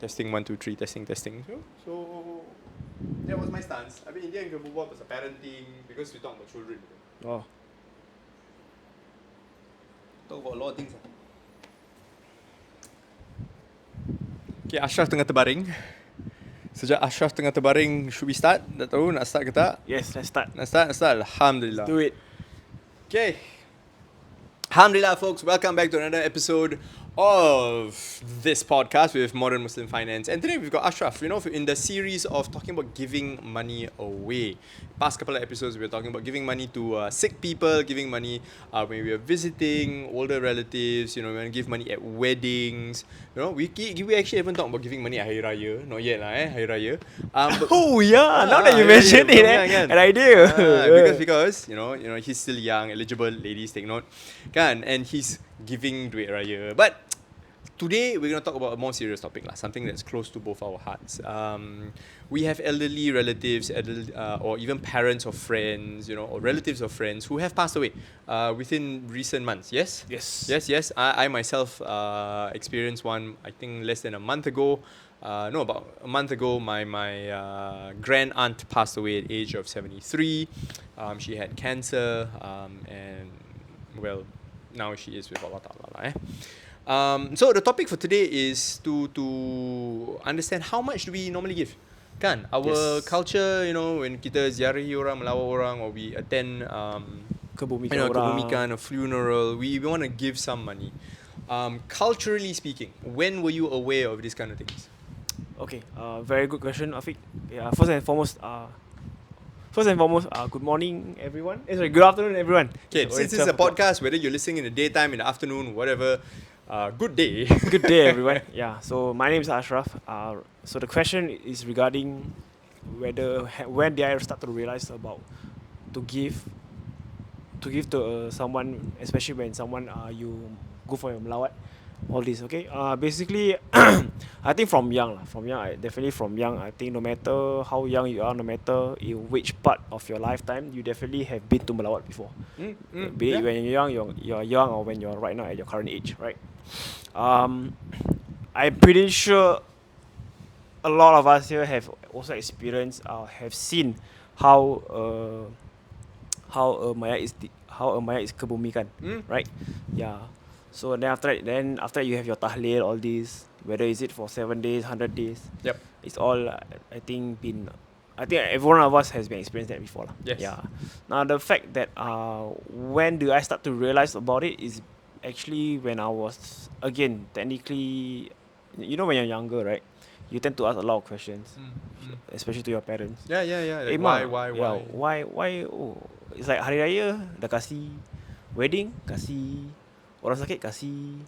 Testing 1 2 3 testing. So that was my stance. I mean, in the end, kita berbual pasal parenting because we talk about children. Oh. Talk about a lot of things. Okay, Ashraf tengah terbaring. Sejak Ashraf tengah terbaring, should we start? Tak tahu nak start ke tak? Yes, let's start. Nak start. Alhamdulillah. Do it. Okay. Alhamdulillah, folks. Welcome back to another episode of this podcast with Modern Muslim Finance. And today we've got Ashraf, in the series of talking about giving money away. Past couple of episodes, we were talking about giving money to sick people, giving money when we are visiting older relatives, we want to give money at weddings. We actually haven't talked about giving money at Hari Raya. Not yet, Hari Raya. Oh yeah, now that you mention it, an idea. Because he's still young, eligible, ladies take note. And he's giving duit raya. But today we're going to talk about a more serious topic, something that's close to both our hearts. We have elderly relatives, or even parents of friends, or relatives of friends who have passed away within recent months. Yes? Yes. I myself experienced one, I think less than a month ago. About a month ago, my grand aunt passed away at the age of 73. She had cancer, and well, now she is with Allah Ta'ala. So the topic for today is to understand how much do we normally give. Our culture, when kita ziarahi orang, melawat orang, or we attend kebumikan, a funeral, we want to give some money. Culturally speaking, when were you aware of these kind of things? Okay, very good question, Afiq. Yeah, first and foremost, good morning, everyone. Sorry, good afternoon, everyone. Okay, since it's a podcast, whether you're listening in the daytime, in the afternoon, whatever, good day. Good day, everyone. Yeah, so my name is Ashraf. So the question is regarding when did I start to realize about to give to someone, especially when someone you go for your melawat, all this. Okay, basically, I think from young, I think no matter how young you are, no matter in which part of your lifetime, you definitely have been to melawat before. Be it when you're young, or when you're right now at your current age, right? I'm pretty sure a lot of us here have also experienced, have seen how a maya is kebumikan, right? Yeah. So then after that you have your tahlil, all this, whether is it for 7 days, 100 days. Yep. It's all I think every one of us has been experienced that before. Yes. Yeah. Now the fact that when do I start to realize about it is actually when I was, again, technically, when you're younger, right? You tend to ask a lot of questions, especially to your parents. Yeah. Like, why? Oh, it's like Hari Raya dah kasih, wedding kasih, orang sakit kasih,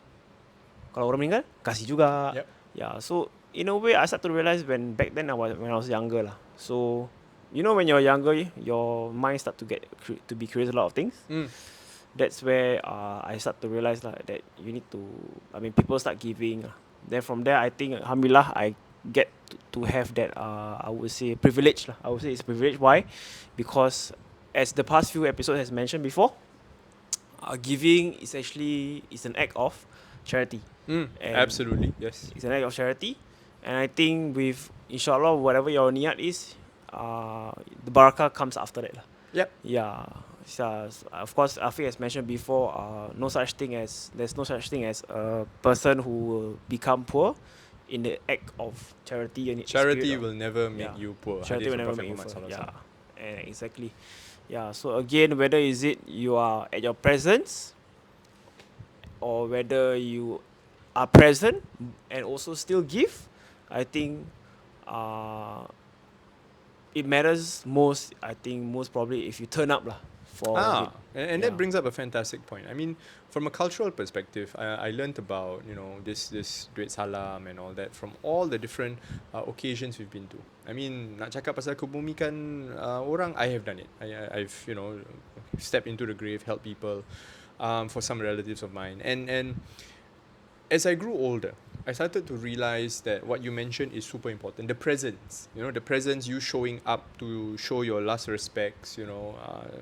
kalau orang meninggal kasih juga. Yep. Yeah, so in a way I start to realize when I was younger lah. So when you're younger, your mind start to be curious a lot of things. That's where I start to realize that you need to, people start giving. Then from there, I think alhamdulillah I get to have that I would say privilege. I would say it's privilege. Why? Because as the past few episodes has mentioned before, giving is an act of charity. Absolutely, yes. It's an act of charity, and I think with inshallah whatever your niyat is, the barakah comes after that. Yep. Yeah. So, of course, Afiq has mentioned before, there's no such thing as a person who will become poor in the act of charity. Charity will never make you poor. Charity will never make you poor. Yeah, exactly. Yeah. So again, whether is it you are at your presence, or whether you are present and also still give, I think it matters most. I think most probably if you turn up lah. That brings up a fantastic point. I mean, from a cultural perspective, I learned about this duit salam and all that from all the different occasions we've been to. I mean, nak cakap pasal kebumikan orang, I have done it. I've stepped into the grave, helped people for some relatives of mine, and as I grew older, I started to realize that what you mentioned is super important. The presence, the presence, you showing up to show your last respects,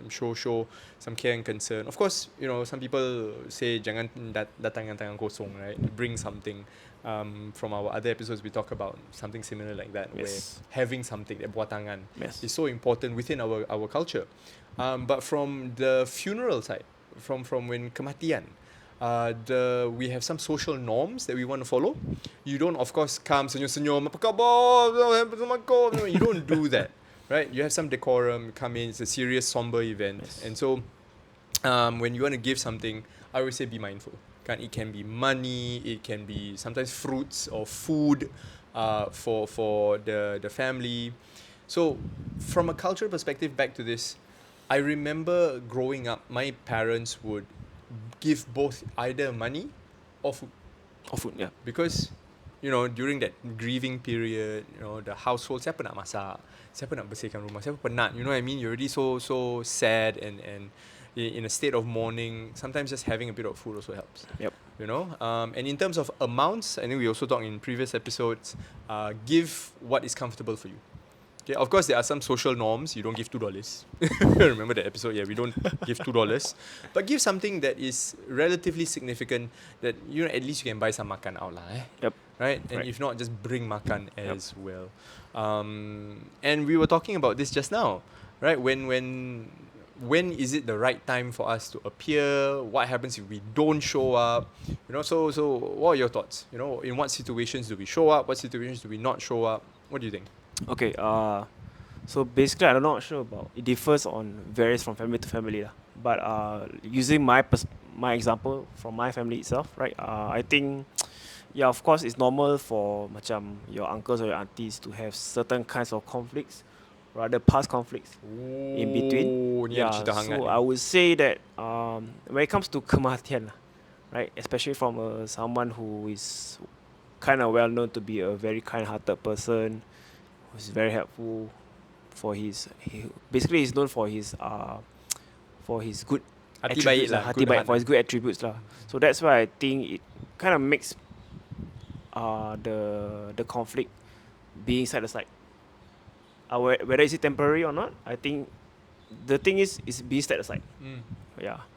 show some care and concern. Of course, some people say jangan datang dengan tangan kosong, right? Bring something. From our other episodes, we talk about something similar like that, where having something, that buat tangan, is so important within our culture. But from the funeral side, from when kematian, we have some social norms that we want to follow. You don't, of course, come senyum-senyum, apa khabar? You don't do that, right? You have some decorum. Come in, it's a serious, somber event, and so when you want to give something, I would say be mindful. It can be money, it can be sometimes fruits or food for the family. So from a cultural perspective, back to this, I remember growing up, my parents would give both either money or food. Or food, yeah. Because, during that grieving period, the household, siapa nak masak? Siapa nak bersihkan rumah? Siapa penat? You know what I mean? You're already so sad and in a state of mourning. Sometimes just having a bit of food also helps. Yep. And in terms of amounts, I think we also talked in previous episodes, give what is comfortable for you. Okay, of course there are some social norms. You don't give $2. Remember that episode? Yeah, we don't give $2. But give something that is relatively significant, that at least you can buy some makan out lah. Yep. Right? And if not, just bring makan as well. And we were talking about this just now, right? When is it the right time for us to appear? What happens if we don't show up? So what are your thoughts? In what situations do we show up? What situations do we not show up? What do you think? Okay, so basically I'm not sure about it, varies from family to family lah. But using my example from my family itself, right? I think, yeah, of course it's normal for macam your uncles or your aunties to have certain kinds of conflicts, rather past conflicts in between. Yeah, so I would say that when it comes to kematian, right, especially from someone who is kind of well known to be a very kind-hearted person, who's very helpful, basically he's known for his good attributes lah, for his good attributes lah. So that's why I think it kind of makes the conflict being set aside. Whether is it temporary or not, I think the thing is being set aside. Yeah.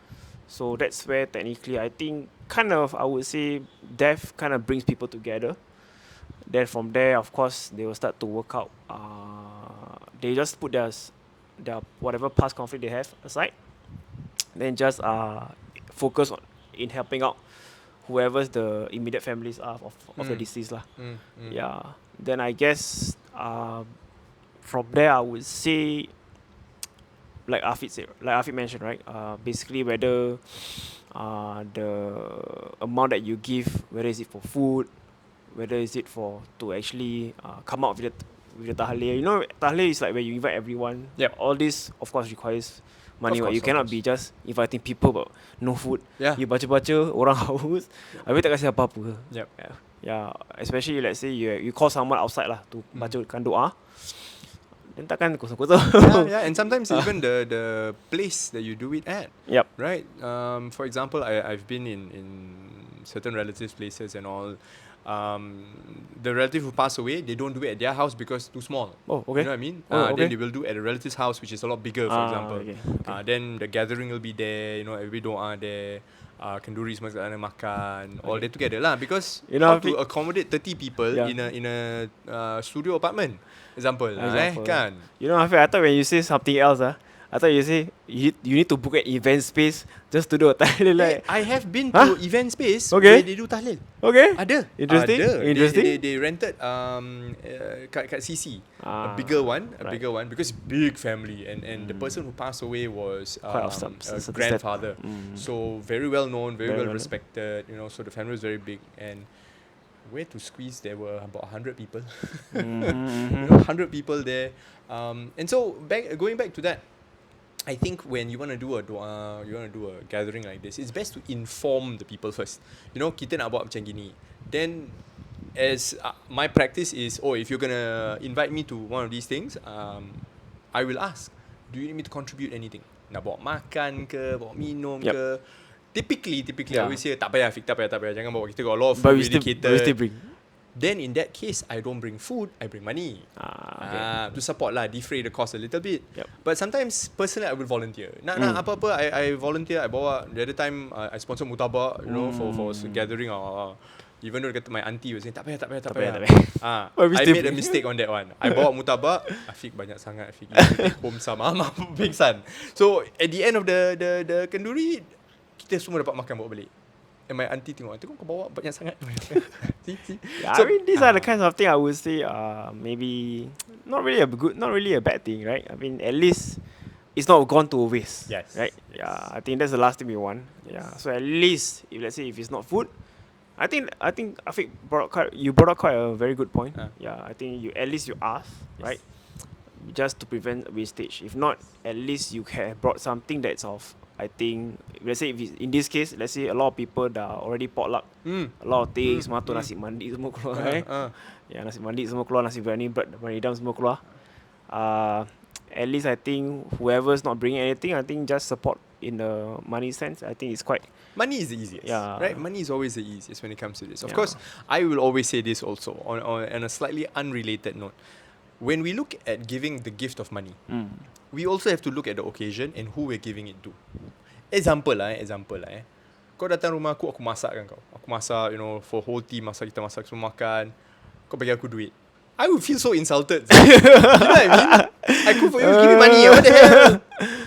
So that's where technically I think I would say death kind of brings people together. Then from there, of course, they will start to work out. They just put their whatever past conflict they have aside. Then just focus in helping out whoever's the immediate families are of the deceased lah. Yeah. Then I guess from there I would say, like Afiq mentioned, right? Basically whether the amount that you give, whether is it for food, whether is it to actually come out with the tahlil. Tahlil is like where you invite everyone. Yep. All this of course requires money. Course, you cannot be just inviting people but no food. Yeah. You baca-baca orang haus, habis tak kasih apa-apa. Yep. Yeah. Especially let's say you call someone outside lah to bacakan doa. Then takkan kosong-kosong. Yeah, and sometimes even the place that you do it at. Yep. Right. For example, I've been in certain relatives' places and all. The relative who passed away, they don't do it at their house because too small. Oh, okay. You know what I mean? Okay. Then they will do at a relative's house, which is a lot bigger, for example. Okay. Then the gathering will be there. Everybody doa there. Kenduri semua kat sana makan, all there together lah. Because how to accommodate 30 people in a studio apartment, example. Kan? Hafiz, I thought when you say something else, I thought you say you need to book an event space just to do a tahlil. I have been to event space where they do tahlil. Okay. Ada. Interesting. They rented kat CC a bigger one, because big family and the person who passed away was a grandfather. So very well known, very well respected. So the family was very big, and where to squeeze, there were about 100 people. 100 people there. And so going back to that, I think when you want to do a doa, you want to do a gathering like this, it's best to inform the people first. Kita nak buat macam gini. Then, as my practice is, if you're going to invite me to one of these things, I will ask, do you need me to contribute anything? Nak bawa makan ke, bawa minum ke? Typically I Yeah. always say tak payah Fik, tak payah. Jangan bawa, kita got a lot of But food we still catered. bring. Then in that case, I don't bring food, I bring money. Okay. To support lah, defray the cost a little bit. Yep. But sometimes personally I will volunteer. Nak apa-apa I volunteer. I bawa. The other time I sponsor mutabak, you know, for gathering or even though my auntie was saying tak payah. But we I still made a bring. mistake on that one. I bawa mutabak, Afiq banyak sangat. Afiq you take home sama mama pingsan. So at the end of the kenduri, kita semua dapat makan bawa balik. And my auntie tengok kau bawa banyak sangat. See? Yeah, So, I mean, these are the kinds of thing I would say. Maybe not really a bad thing, right? I mean, at least it's not gone to waste. Yes. Right. Yeah. I think that's the last thing we want. Yeah. So at least, if let's say if it's not food, I think Afiq brought up quite a very good point. Yeah. I think at least you ask, right? Just to prevent wastage. If not, at least you have brought something that's of. I think, let's say if it's, in this case, let's say a lot of people dah already potluck. A lot of things, semua tu nasi mandi semua keluar, Ya, nasi mandi semua keluar, nasi biryani, beridam semua keluar. At least I think whoever's not bringing anything, I think just support in the money sense. I think it's quite. Money is the easiest, Yeah. right? Money is always the easiest when it comes to this. Of Yeah. course, I will always say this also on a slightly unrelated note. When we look at giving the gift of money, we also have to look at the occasion and who we're giving it to. Example lah. Kau datang rumah aku masak kan kau. Aku masak, you know, for whole team masak, kita masak semua makan. Kau bagi aku duit. I would feel so insulted. You know what I mean? I cook for you, give me money. What the hell?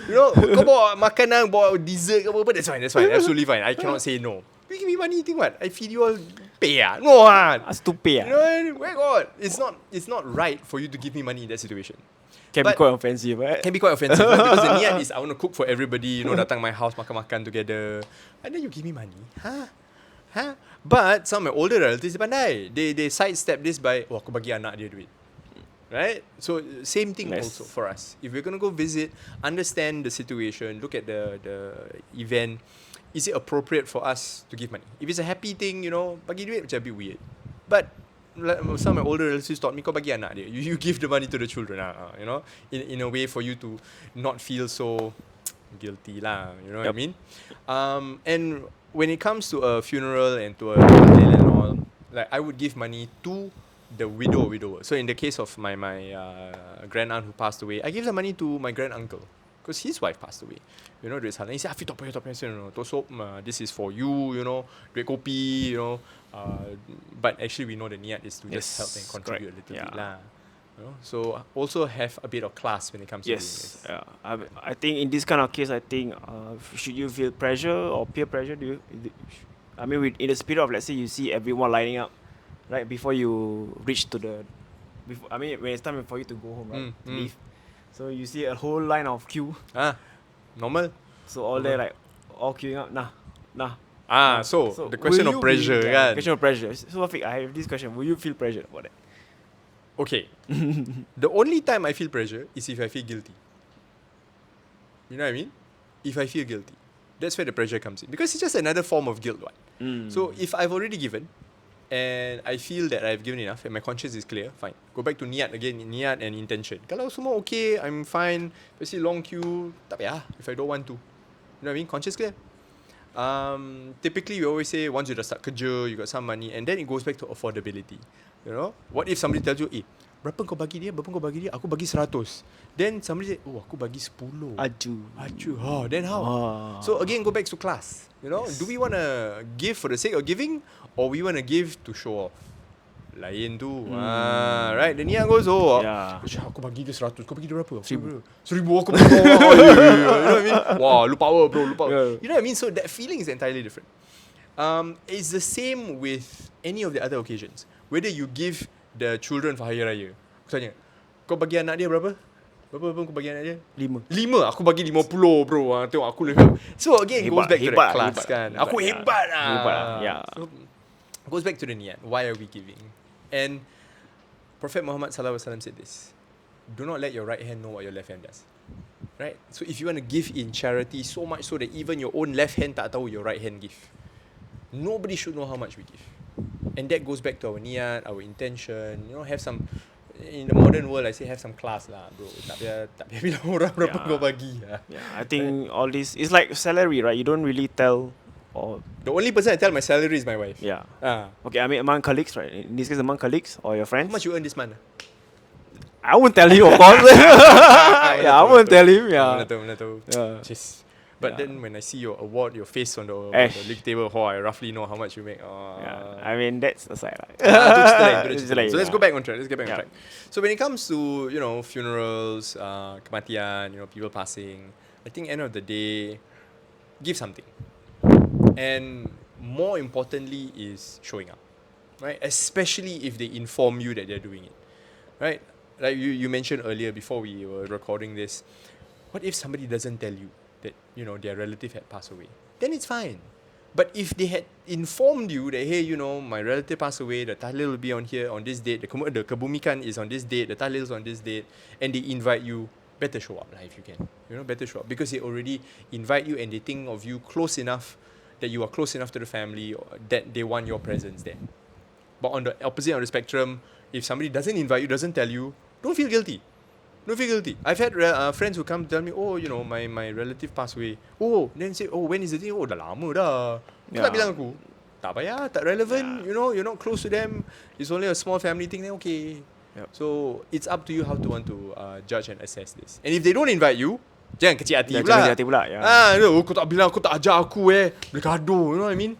You know, kau bawa makanan, bawa dessert, apa-apa, that's fine. Absolutely fine. I cannot say no. You give me money, you think what? I feed you all pay No That's to pay. You know, where God? It's not right for you to give me money in that situation. Can be But- quite offensive, right? Can be quite offensive right? Because the niat is I want to cook for everybody, you know, datang my house makan-makan together, and then you give me money, huh? But some of my older relatives pandai, they sidestep this by aku bagi anak dia duit, right? So same thing Nice. also for us. If we're gonna go visit, understand the situation, look at the event. Is it appropriate for us to give money? If it's a happy thing, you know, bagi duit macam a bit weird. But like, some of my older relatives taught me, kau bagi anak dia. You give the money to the children, you know, in a way for you to not feel so guilty lah. You know what I mean? And when it comes to a funeral and to a tahlil and all, like I would give money to the widower. So in the case of my grand aunt who passed away, I gave the money to my grand uncle. Because his wife passed away. You know, duit salah. He said, Afiq, tak payah. I said, no, tosop, this is for you, you know, duit kopi, you know. But actually, we know the niat is to just help and contribute a little bit lah. You know? So also have a bit of class when it comes to doing this. Yeah. I think in this kind of case, I think should you feel pressure or peer pressure? I mean, in the spirit of, let's say you see everyone lining up, right, before you reach to the, when it's time for you to go home, right, to leave. So you see a whole line of queue. Normal. So all there like all queuing up. Nah. So the question will of you pressure, be, kan? question of pressure. So Afiq, I have this question. Will you feel pressured about that? Okay. The only time I feel pressure is if I feel guilty. You know what I mean? If I feel guilty. That's where the pressure comes in. Because it's just another form of guilt, right? So if I've already given, and I feel that I've given enough and my conscience is clear, fine. Go back to niat again, niat and intention. Kalau semua okay, I'm fine. Especially long queue, tak payah if I don't want to. You know what I mean? Conscience clear. Typically we always say once you dah start kerja, you got some money, and then it goes back to affordability. You know? What if somebody tells you, berapa kau bagi dia? Aku bagi 100. Then somebody say, aku bagi 10. Aju. Then how? So again, go back to class. You know, do we want to give for the sake of giving, or we want to give to show off? Lain tu. Right? The niat goes, aku bagi dia 100. Kau bagi dia berapa? 1000 aku bagi. You know what I mean? Wow, lu power bro, lu power. Yeah. You know what I mean? So that feeling is entirely different. It's the same with any of the other occasions. Whether you give the children for Hari Raya. Aku tanya, kau bagi anak dia berapa? Berapa kau bagi anak dia? 5. Aku bagi 50 bro. Tengok aku lebih. So again, goes back to that class kan. Aku hebat lah. Yeah. So, goes back to the niat. Why are we giving? And Prophet Muhammad SAW said this: do not let your right hand know what your left hand does. Right? So if you want to give in charity so much so that even your own left hand tak tahu your right hand give. Nobody should know how much we give. And that goes back to our niat, our intention. You know, have some. In the modern world, I say have some class lah, bro. Tak payah bilang orang berapa kau bagi. Yeah, I think all this, it's like salary, right? You don't really tell or The only person I tell my salary is my wife. yeah. Ah. Okay, I mean among colleagues, right? In this case, among colleagues or your How friends. much you earn this month? I won't tell you, of course. Yeah, I won't tell him. Yeah. Mana tahu. Yeah. Just. But Yeah. then when I see your award, your face on the Aish. league table, I roughly know how much you make. Yeah. I mean that's aside. Right? It's It's like, so let's yeah. go back on track. Let's get back on Yeah. track. So when it comes to funerals, kematian, people passing, I think end of the day, give something, and more importantly is showing up, right? Especially if they inform you that they're doing it, right? Like you mentioned earlier before we were recording this, what if somebody doesn't tell you that their relative had passed away? Then it's fine. But if they had informed you that, hey, my relative passed away, the tahlil will be on here on this date, the kebumikan is on this date, the tahlil is on this date, and they invite you, better show up if you can. Better show up because they already invite you and they think of you close enough, that you are close enough to the family, or that they want your presence there. But on the opposite of the spectrum, if somebody doesn't invite you, doesn't tell you, don't feel guilty. Don't feel guilty. I've had friends who come tell me, oh, my relative passed away. Oh, then say, oh, when is the thing? Oh, dah lama dah. Kau tak Yeah. bilang aku? Tak payah, tak relevant. You're not close to them. It's only a small family thing, then okay. Yep. So, it's up to you how to want to judge and assess this. And if they don't invite you, jangan kecil hati Yeah, pula. jangan kecil hati pula, yeah. Kau tak bilang, kau tak ajak aku boleh gaduh, you know what I mean?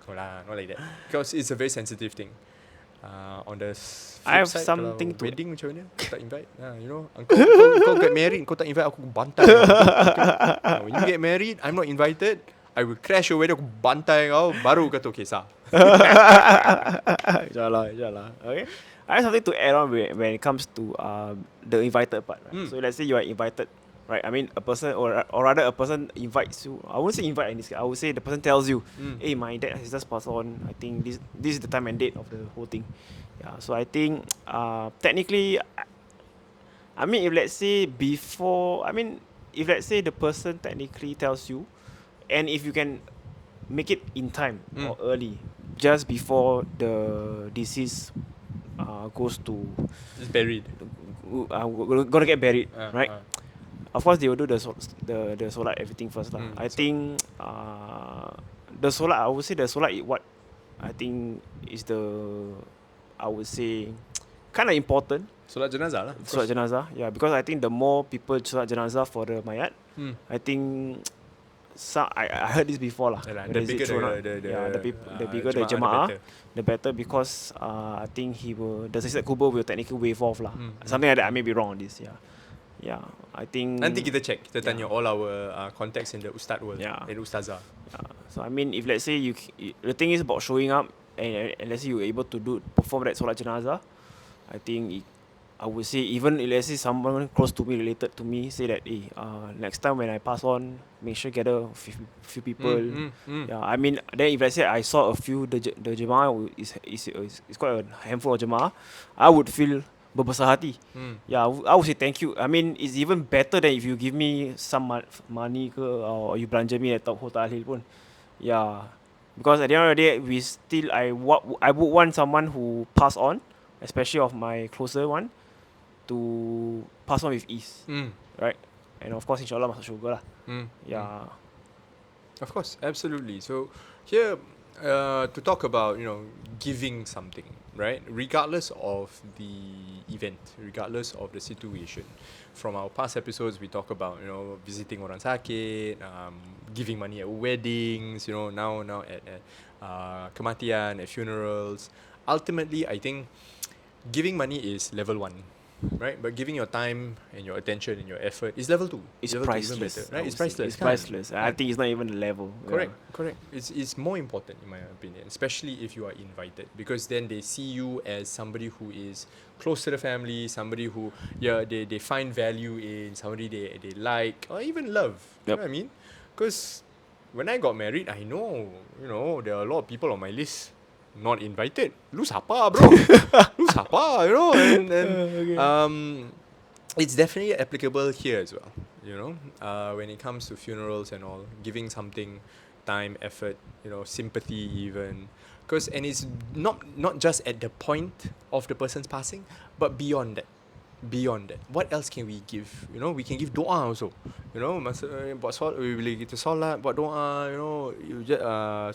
No lah, not like that. Because it's a very sensitive thing. On the I have flip side, something kalau to- wedding macam mana? Kau tak invite. Kau get married, kau tak invite aku bantai. When you get married, I'm not invited. I will crash your wedding, aku bantai kau, baru kata okay, sah. Inshallah. Okay. I have something to add on when it comes to the invited part. Right? So let's say you are invited, right? I mean, a person or rather a person invites you. I won't say invite in this case. I would say the person tells you, "Hey, my dad has just passed on. I think this is the time and date of the whole thing." Yeah. So I think technically, I mean, if let's say if let's say the person technically tells you, and if you can make it in time or early, just before the deceased goes to Just buried. gonna get buried, right? uh. Of course, they will do the solat everything first lah. I so- think the solat, I would say the solat what I think is I would say kind of important. Solat jenazah lah. of Solat course. jenazah, yeah, because I think the more people solat jenazah for the mayat, I think I heard this before lah. Yalah, whether the is it bigger true or not. the bigger the jemaah, better. the better, because I think the Sayyid Kubur will technically waive off lah. Something like that. I may be wrong on this. Yeah. I think. Nanti kita check. Kita Yeah. tanya all our contacts in the Ustad world. Yeah. And Ustazah. So I mean, if let's say the thing is about showing up, and let's say you're able to perform that solat jenazah, I think I would say, even if let's say someone close to me, related to me, say that, hey, next time when I pass on, make sure gather few people. Yeah, I mean, then if let's say I saw a few, the jemaah is quite a handful of jemaah, I would feel berbesar hati. Yeah, I would say thank you. I mean, it's even better than if you give me some money ke, or you belanja me at whole tahlil pun. Yeah, because at the end of the day, I would want someone who pass on, especially of my closer one, to pass on with ease, right? And of course, inshallah, masuk syurga lah. Yeah. Of course, absolutely. So here, to talk about giving something, right? Regardless of the event, regardless of the situation. From our past episodes, we talk about visiting orang sakit, giving money at weddings, now at kematian, at funerals. Ultimately, I think giving money is level 1. Right, but giving your time and your attention and your effort is level 2. It's level 2, even priceless. better, I right? would It's say. priceless. It's kan? priceless. I think it's not even the level. Correct. It's more important in my opinion, especially if you are invited, because then they see you as somebody who is close to the family, somebody who they find value in, somebody they like or even love. You know what I mean? Because when I got married, I know there are a lot of people on my list not invited. Lu siapa, bro? Lu siapa, and it's definitely applicable here as well. When it comes to funerals and all, giving something, time, effort, sympathy even, and it's not just at the point of the person's passing, but beyond that. beyond that, what else can we give? You know, we can give doa also. You know, masa buat solat, bila kita solat, buat doa. You know, you just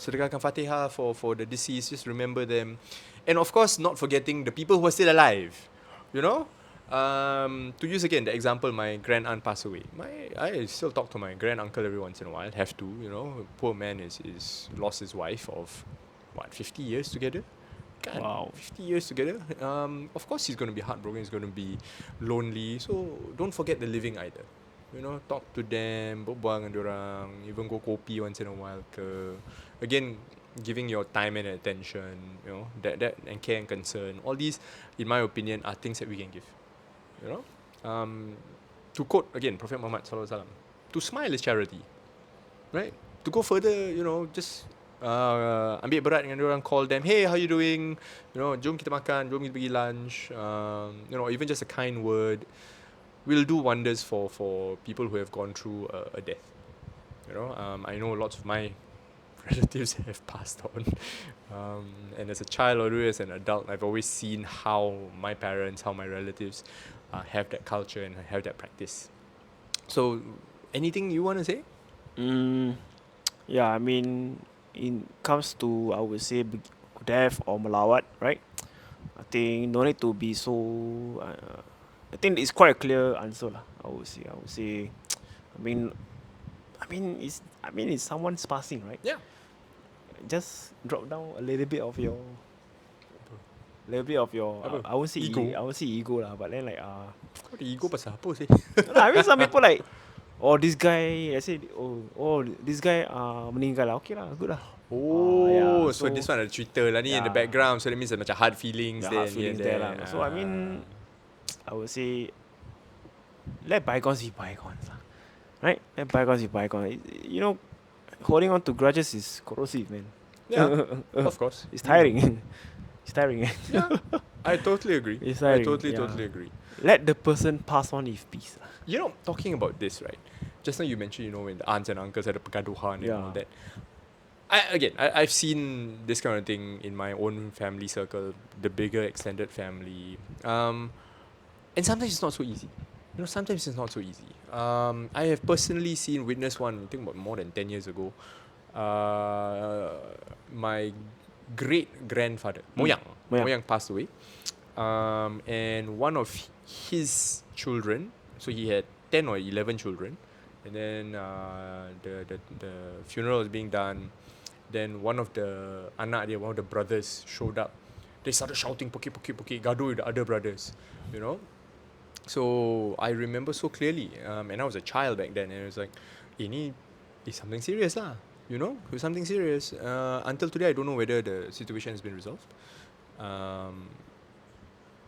sedekahkan Fatihah for the deceased. Just remember them, and of course, not forgetting the people who are still alive. You know, to use again the example, my grand aunt passed away. I still talk to my grand uncle every once in a while. Have to, you know, poor man is lost his wife of what 50 years together. Kan? Wow. 50 years together. Of course he's going to be heartbroken. He's going to be lonely. So don't forget the living either. You know, talk to them, berbual dengan diorang, even go kopi once in a while. Again, giving your time and attention, you know, that and care and concern. All these, in my opinion, are things that we can give. You know, to quote again Prophet Muhammad sallallahu alaihi wasallam, to smile is charity, right? To go further, you know, just ambil berat dengan orang, call them, hey, how you doing? You know, jom kita makan, jom kita pergi lunch. You know, even just a kind word will do wonders for people who have gone through a death. You know, I know lots of my relatives have passed on, and as a child or as an adult, I've always seen how my parents, how my relatives have that culture and have that practice. So, anything you want to say? Yeah, I mean, in comes to, I would say, death or malawat, right? I think no need to be so. I think it's quite a clear answer, lah. I would say. I mean, it's someone's passing, right? Yeah. Just drop down a little bit of your, Apa? I won't say Ego. I won't say ego lah, but then like Kau ada ego pasal apa sih? I mean, some people like, oh, this guy, I say, this guy meninggal lah, okay lah, good lah. Oh, yeah, so so- this one ada cerita lah ni in the Yeah. background, so that means ada macam hard feelings Yeah, there. hard feelings there lah. So I mean, I would say, let bygones be bygones lah, right? Let bygones be bygones. You know, holding on to grudges is corrosive, man. yeah, of course, It's tiring. It's tiring. Yeah, I totally agree. It's I tiring, totally yeah. agree. Let the person pass on with peace lah. You know, talking about this, right? Just now you mentioned, you know, when the aunts and uncles had a pergaduhan and all Yeah. that. I've seen this kind of thing in my own family circle, the bigger extended family, and sometimes it's not so easy. You know, sometimes it's not so easy. I have personally witnessed one. I think about more than 10 years ago. My great grandfather, Moyang passed away, and one of his children. So he had 10 or 11 children, and then the funeral was being done. Then one of the one of the brothers showed up. They started shouting, "Poke, poke, poke," gaduh with the other brothers, you know. So I remember so clearly, and I was a child back then, and it was like, ini is something serious lah, you know, it's something serious. Until today, I don't know whether the situation has been resolved.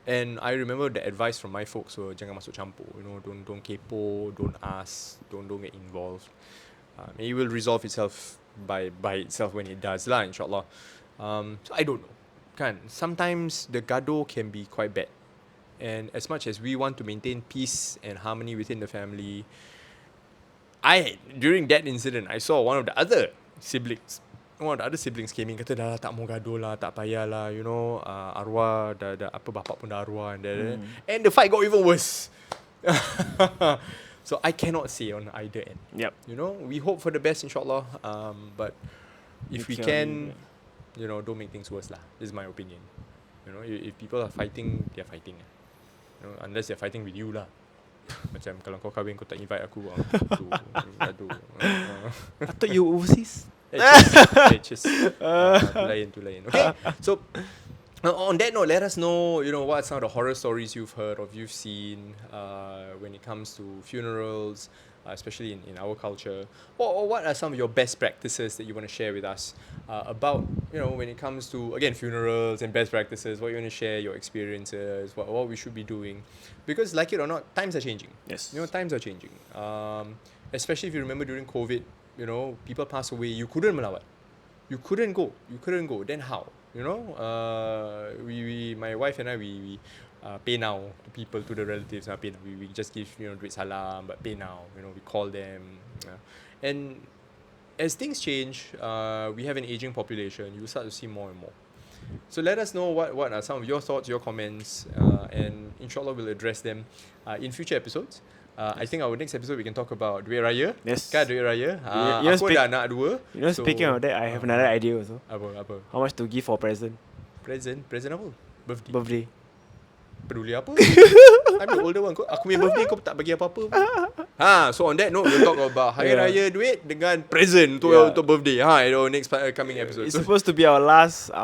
And I remember the advice from my folks were jangan masuk campur, you know, don't kepo, don't ask, don't get involved. It will resolve itself by itself when it does lah, inshallah. So I don't know, kan. Sometimes the gaduh can be quite bad, and as much as we want to maintain peace and harmony within the family, during that incident I saw one of the other siblings came in, kata dah tak mau gaduh lah, tak payah lah, you know, arwah dah apa, bapak pun dah arwah, and the fight got even worse. So I cannot say on either end. Yep. You know, we hope for the best, inshallah. But if we can, you know, don't make things worse lah. This is my opinion. You know, if people are fighting, they're fighting. You know, unless they're fighting with you lah. Macam kalau kau kahwin, kau tak invite aku. Gaduh. I thought you were overseas. Just tu lain. Okay, so on that note, let us know, you know, what are some of the horror stories you've heard or you've seen when it comes to funerals, especially in our culture, or what are some of your best practices that you want to share with us about, you know, when it comes to, again, funerals and best practices, what you want to share, your experiences, what we should be doing, because like it or not, times are changing. Yes. You know, times are changing. Especially if you remember during COVID, you know, people pass away, you couldn't melawat. You couldn't go. Then how? You know, my wife and I, we pay now to people, to the relatives. Pay now. We just give, you know, duit salam, but pay now. You know, we call them. And as things change, we have an aging population. You start to see more and more. So let us know what are some of your thoughts, your comments, and inshallah we'll address them in future episodes. I think our next episode we can talk about Duit Raya. Yes. Kan Duit Raya. You know, Aku ada anak dua. You know, So, speaking of that, I have another idea also. Apa? How much to give for present? Present apa? Birthday. Birthday. Peduli apa? I'm the older one. Aku punya birthday kau tak bagi apa-apa. So on that note, we'll talk about Hari Raya duit dengan present untuk birthday. Next coming episode. It's supposed to be our last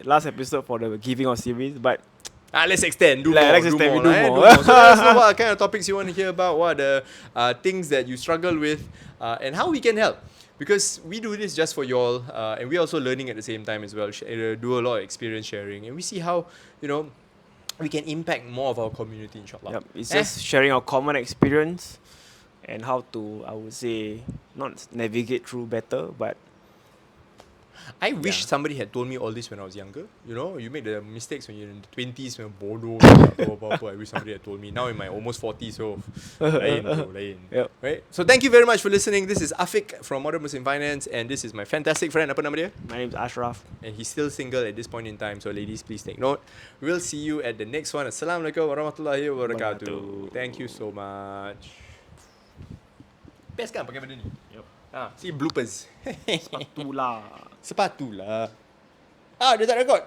last episode for the giving of series, but let's extend. Do Let's more. extend, we do more. So let us know what kind of topics you want to hear about. What are the things that you struggle with, and how we can help. Because we do this just for y'all, and we're also learning at the same time as well. Do a lot of experience sharing, and we see how we can impact more of our community, inshallah. yep, it's just sharing our common experience and how to, I would say, not navigate through better, but I wish somebody had told me all this when I was younger. You make the mistakes when you're in the 20s, when bodoh, I wish somebody had told me. Now in my almost 40s, so lain. Yep. Right? So thank you very much for listening. This is Afiq from Modern Muslim Finance, and this is my fantastic friend, apa nama dia? my name is Ashraf. And he's still single at this point in time, so ladies, please take note. We'll see you at the next one. Assalamualaikum warahmatullahi wabarakatuh. Thank you so much. Best kan pakai benda ni? Yep. See bloopers. Sepatu lah. Sepatu lah. Dia tak record.